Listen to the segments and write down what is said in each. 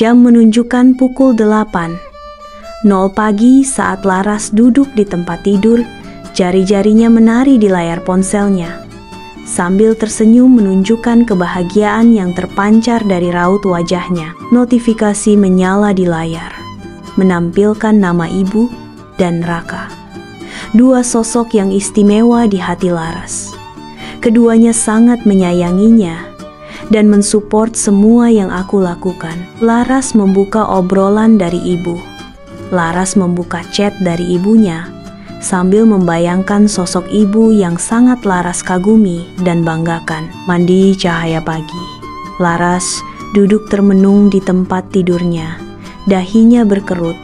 Jam menunjukkan pukul 8. 0 pagi saat Laras duduk di tempat tidur, jari-jarinya menari di layar ponselnya. Sambil tersenyum menunjukkan kebahagiaan yang terpancar dari raut wajahnya. Notifikasi menyala di layar, menampilkan nama ibu dan Raka. Dua sosok yang istimewa di hati Laras. Keduanya sangat menyayanginya dan mensupport semua yang aku lakukan. Laras membuka obrolan dari ibu. Laras membuka chat dari ibunya sambil membayangkan sosok ibu yang sangat Laras kagumi dan banggakan. Mandi cahaya pagi. Laras duduk termenung di tempat tidurnya. Dahinya berkerut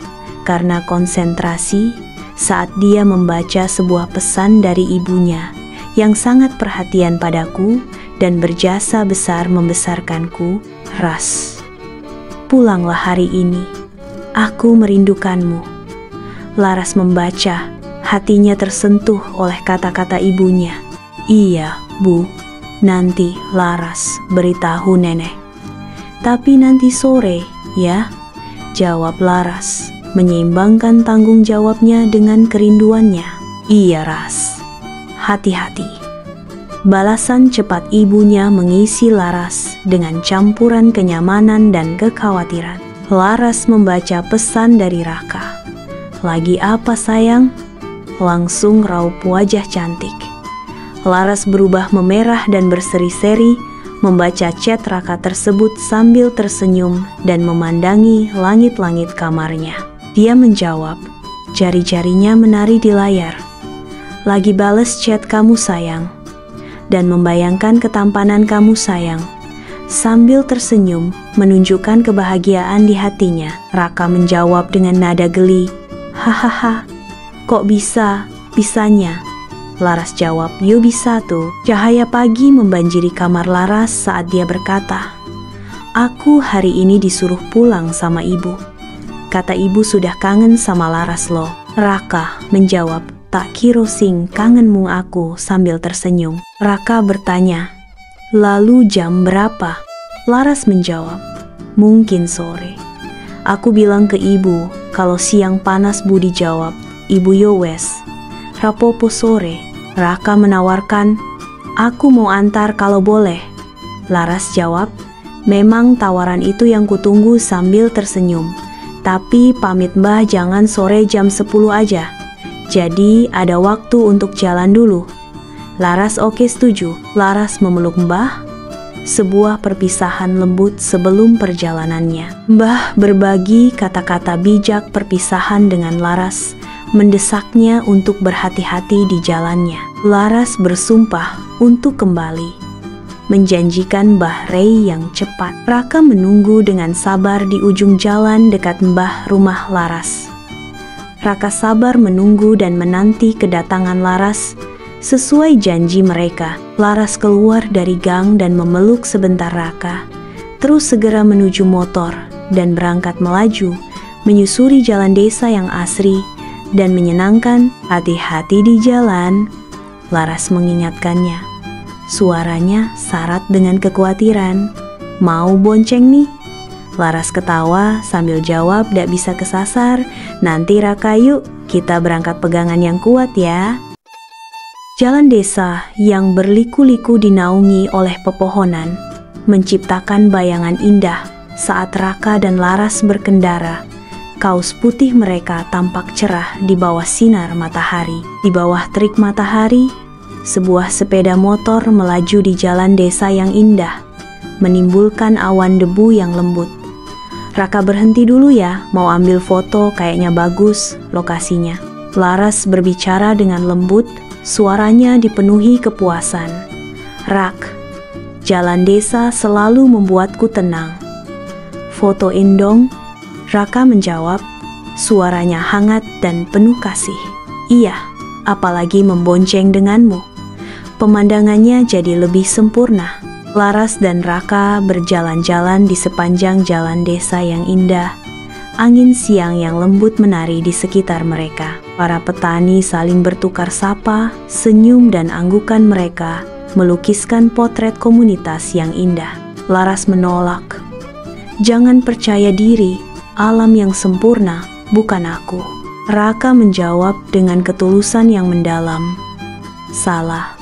karena konsentrasi saat dia membaca sebuah pesan dari ibunya yang sangat perhatian padaku dan berjasa besar membesarkanku. Ras, pulanglah hari ini. Aku merindukanmu. Laras membaca, hatinya tersentuh oleh kata-kata ibunya. Iya, Bu, nanti Laras beritahu nenek. Tapi nanti sore, ya, jawab Laras, menyeimbangkan tanggung jawabnya dengan kerinduannya. Iya, Ras, hati-hati. Balasan cepat ibunya mengisi Laras dengan campuran kenyamanan dan kekhawatiran. Laras membaca pesan dari Raka. Lagi apa sayang? Langsung raup wajah cantik. Laras berubah memerah dan berseri-seri membaca chat Raka tersebut sambil tersenyum dan memandangi langit-langit kamarnya. Dia menjawab, jari-jarinya menari di layar. Lagi bales chat kamu sayang, dan membayangkan ketampanan kamu sayang. Sambil tersenyum, menunjukkan kebahagiaan di hatinya. Raka menjawab dengan nada geli, hahaha, kok bisa? Bisanya. Laras jawab, yo bisa tuh. Cahaya pagi membanjiri kamar Laras saat dia berkata, aku hari ini disuruh pulang sama ibu. Kata ibu sudah kangen sama Laras loh. Raka menjawab, tak kira sing kangenmu aku sambil tersenyum. Raka bertanya, lalu jam berapa? Laras menjawab, mungkin sore. Aku bilang ke ibu, kalau siang panas Budi jawab, ibu yo wes, rapopo sore. Raka menawarkan, aku mau antar kalau boleh. Laras jawab, memang tawaran itu yang kutunggu sambil tersenyum. Tapi pamit mbah jangan sore jam 10 aja. Jadi ada waktu untuk jalan dulu. Laras oke setuju. Laras memeluk mbah. Sebuah perpisahan lembut sebelum perjalanannya. Mbah berbagi kata-kata bijak perpisahan dengan Laras, mendesaknya untuk berhati-hati di jalannya. Laras bersumpah untuk kembali, menjanjikan Mbah Rey yang cepat. Raka menunggu dengan sabar di ujung jalan dekat mbah rumah Laras. Raka sabar menunggu dan menanti kedatangan Laras. Sesuai janji mereka, Laras keluar dari gang dan memeluk sebentar Raka, terus segera menuju motor dan berangkat melaju, menyusuri jalan desa yang asri dan menyenangkan. Hati-hati di jalan, Laras mengingatkannya. Suaranya syarat dengan kekhawatiran. Mau bonceng nih? Laras ketawa sambil jawab, dak bisa kesasar. Nanti Raka yuk, kita berangkat pegangan yang kuat ya. Jalan desa yang berliku-liku dinaungi oleh pepohonan menciptakan bayangan indah saat Raka dan Laras berkendara. Kaos putih mereka tampak cerah di bawah sinar matahari. Di bawah terik matahari, sebuah sepeda motor melaju di jalan desa yang indah, menimbulkan awan debu yang lembut. Raka berhenti dulu ya, mau ambil foto, kayaknya bagus lokasinya. Laras berbicara dengan lembut. Suaranya dipenuhi kepuasan. Rak, jalan desa selalu membuatku tenang. Fotoin dong. Raka menjawab, suaranya hangat dan penuh kasih. Iya, apalagi membonceng denganmu. Pemandangannya jadi lebih sempurna. Laras dan Raka berjalan-jalan di sepanjang jalan desa yang indah. Angin siang yang lembut menari di sekitar mereka. Para petani saling bertukar sapa, senyum dan anggukan mereka melukiskan potret komunitas yang indah. Laras menolak. Jangan percaya diri, alam yang sempurna, bukan aku. Raka menjawab dengan ketulusan yang mendalam. Salah.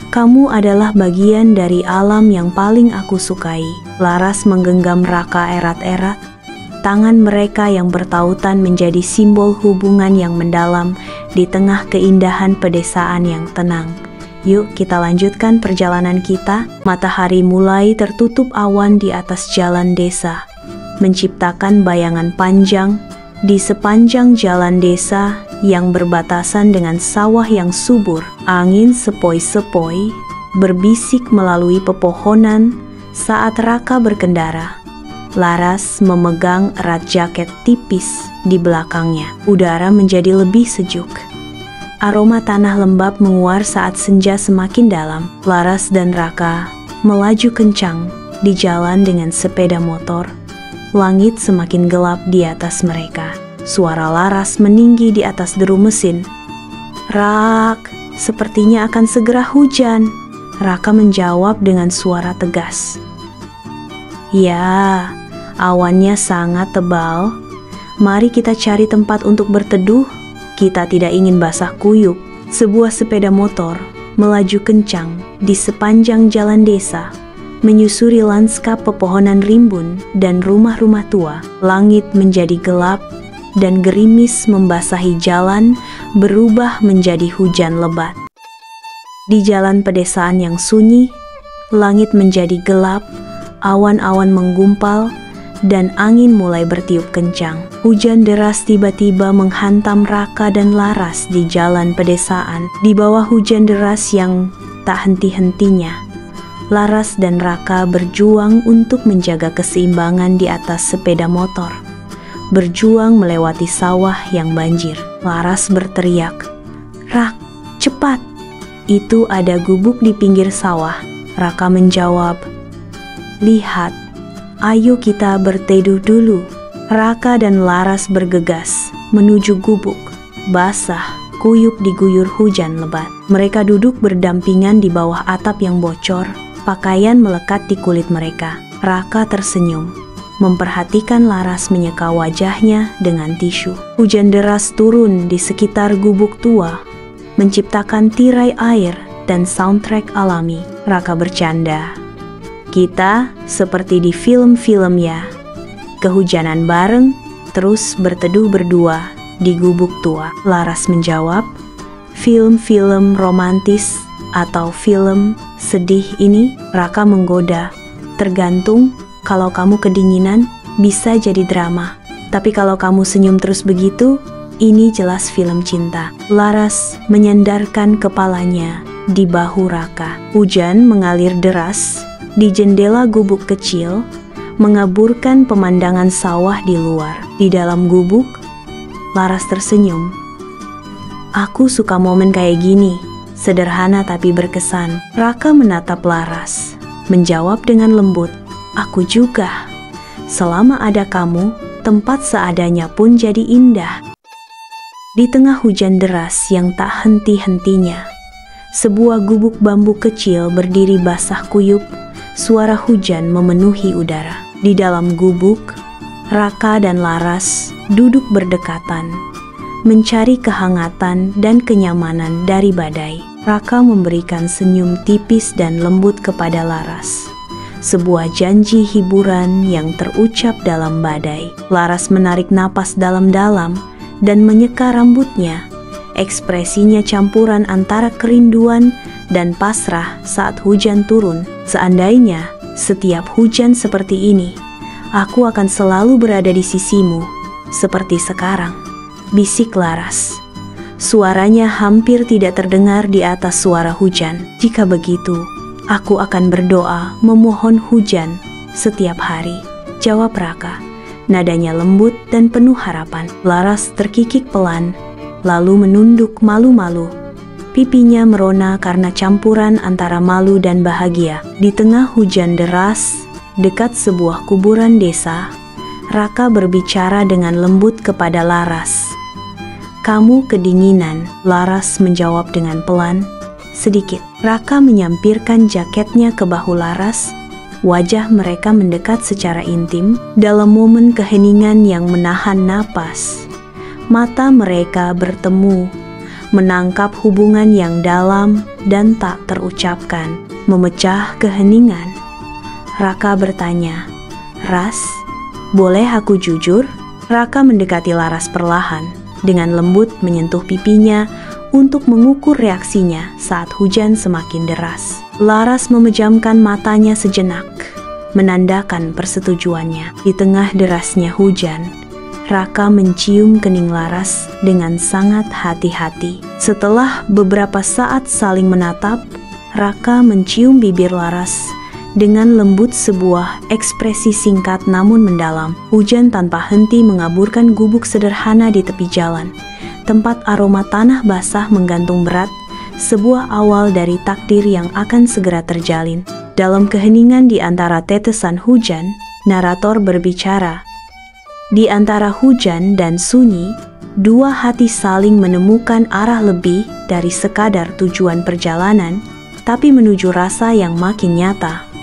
Kamu adalah bagian dari alam yang paling aku sukai. Laras menggenggam Raka erat-erat. Tangan mereka yang bertautan menjadi simbol hubungan yang mendalam di tengah keindahan pedesaan yang tenang. Yuk kita lanjutkan perjalanan kita. Matahari mulai tertutup awan di atas jalan desa, menciptakan bayangan panjang di sepanjang jalan desa yang berbatasan dengan sawah yang subur. Angin sepoi-sepoi berbisik melalui pepohonan saat Raka berkendara. Laras memegang erat jaket tipis di belakangnya. Udara menjadi lebih sejuk. Aroma tanah lembab menguar saat senja semakin dalam. Laras dan Raka melaju kencang di jalan dengan sepeda motor. Langit semakin gelap di atas mereka. Suara Laras meninggi di atas deru mesin. "Rak, sepertinya akan segera hujan," Raka menjawab dengan suara tegas. "Ya, awannya sangat tebal. Mari kita cari tempat untuk berteduh. Kita tidak ingin basah kuyup." Sebuah sepeda motor melaju kencang di sepanjang jalan desa, menyusuri lanskap pepohonan rimbun dan rumah-rumah tua. Langit menjadi gelap dan gerimis membasahi jalan, berubah menjadi hujan lebat. Di jalan pedesaan yang sunyi, langit menjadi gelap, awan-awan menggumpal, dan angin mulai bertiup kencang. Hujan deras tiba-tiba menghantam Raka dan Laras di jalan pedesaan. Di bawah hujan deras yang tak henti-hentinya, Laras dan Raka berjuang untuk menjaga keseimbangan di atas sepeda motor. Berjuang melewati sawah yang banjir. Laras berteriak, "Rak, cepat! Itu ada gubuk di pinggir sawah." Raka menjawab, "Lihat, ayo kita berteduh dulu." Raka dan Laras bergegas menuju gubuk. Basah, kuyup diguyur hujan lebat. Mereka duduk berdampingan di bawah atap yang bocor. Pakaian melekat di kulit mereka. Raka tersenyum, memperhatikan Laras menyeka wajahnya dengan tisu. Hujan deras turun di sekitar gubuk tua, menciptakan tirai air dan soundtrack alami. Raka bercanda, "Kita seperti di film-film ya. Kehujanan bareng, terus berteduh berdua di gubuk tua." Laras menjawab, "Film-film romantis atau film sedih ini?" Raka menggoda, "Tergantung. Kalau kamu kedinginan, bisa jadi drama. Tapi kalau kamu senyum terus begitu, ini jelas film cinta." Laras menyandarkan kepalanya di bahu Raka. Hujan mengalir deras di jendela gubuk kecil, mengaburkan pemandangan sawah di luar. Di dalam gubuk, Laras tersenyum. "Aku suka momen kayak gini, sederhana tapi berkesan." Raka menatap Laras, menjawab dengan lembut, "Aku juga. Selama ada kamu, tempat seadanya pun jadi indah." Di tengah hujan deras yang tak henti-hentinya, sebuah gubuk bambu kecil berdiri basah kuyup. Suara hujan memenuhi udara. Di dalam gubuk, Raka dan Laras duduk berdekatan, mencari kehangatan dan kenyamanan dari badai. Raka memberikan senyum tipis dan lembut kepada Laras. Sebuah janji hiburan yang terucap dalam badai. Laras menarik napas dalam-dalam dan menyeka rambutnya. Ekspresinya campuran antara kerinduan dan pasrah saat hujan turun. "Seandainya setiap hujan seperti ini, aku akan selalu berada di sisimu, seperti sekarang," bisik Laras. Suaranya hampir tidak terdengar di atas suara hujan. "Jika begitu, aku akan berdoa memohon hujan setiap hari," jawab Raka. Nadanya lembut dan penuh harapan. Laras terkikik pelan, lalu menunduk malu-malu. Pipinya merona karena campuran antara malu dan bahagia. Di tengah hujan deras, dekat sebuah kuburan desa, Raka berbicara dengan lembut kepada Laras. "Kamu kedinginan," Laras menjawab dengan pelan, "Sedikit." Raka menyampirkan jaketnya ke bahu Laras, Wajah mereka mendekat secara intim dalam momen keheningan yang menahan napas. Mata mereka bertemu, menangkap hubungan yang dalam dan tak terucapkan, memecah keheningan. Raka bertanya, "Ras, boleh aku jujur?" Raka mendekati Laras perlahan, dengan lembut menyentuh pipinya untuk mengukur reaksinya saat hujan semakin deras. Laras memejamkan matanya sejenak, menandakan persetujuannya. Di tengah derasnya hujan, Raka mencium kening Laras dengan sangat hati-hati. Setelah beberapa saat saling menatap, Raka mencium bibir Laras dengan lembut, sebuah ekspresi singkat namun mendalam. Hujan tanpa henti mengaburkan gubuk sederhana di tepi jalan. Tempat aroma tanah basah menggantung berat, sebuah awal dari takdir yang akan segera terjalin. Dalam keheningan di antara tetesan hujan, narator berbicara. Di antara hujan dan sunyi, dua hati saling menemukan arah lebih dari sekadar tujuan perjalanan, tapi menuju rasa yang makin nyata.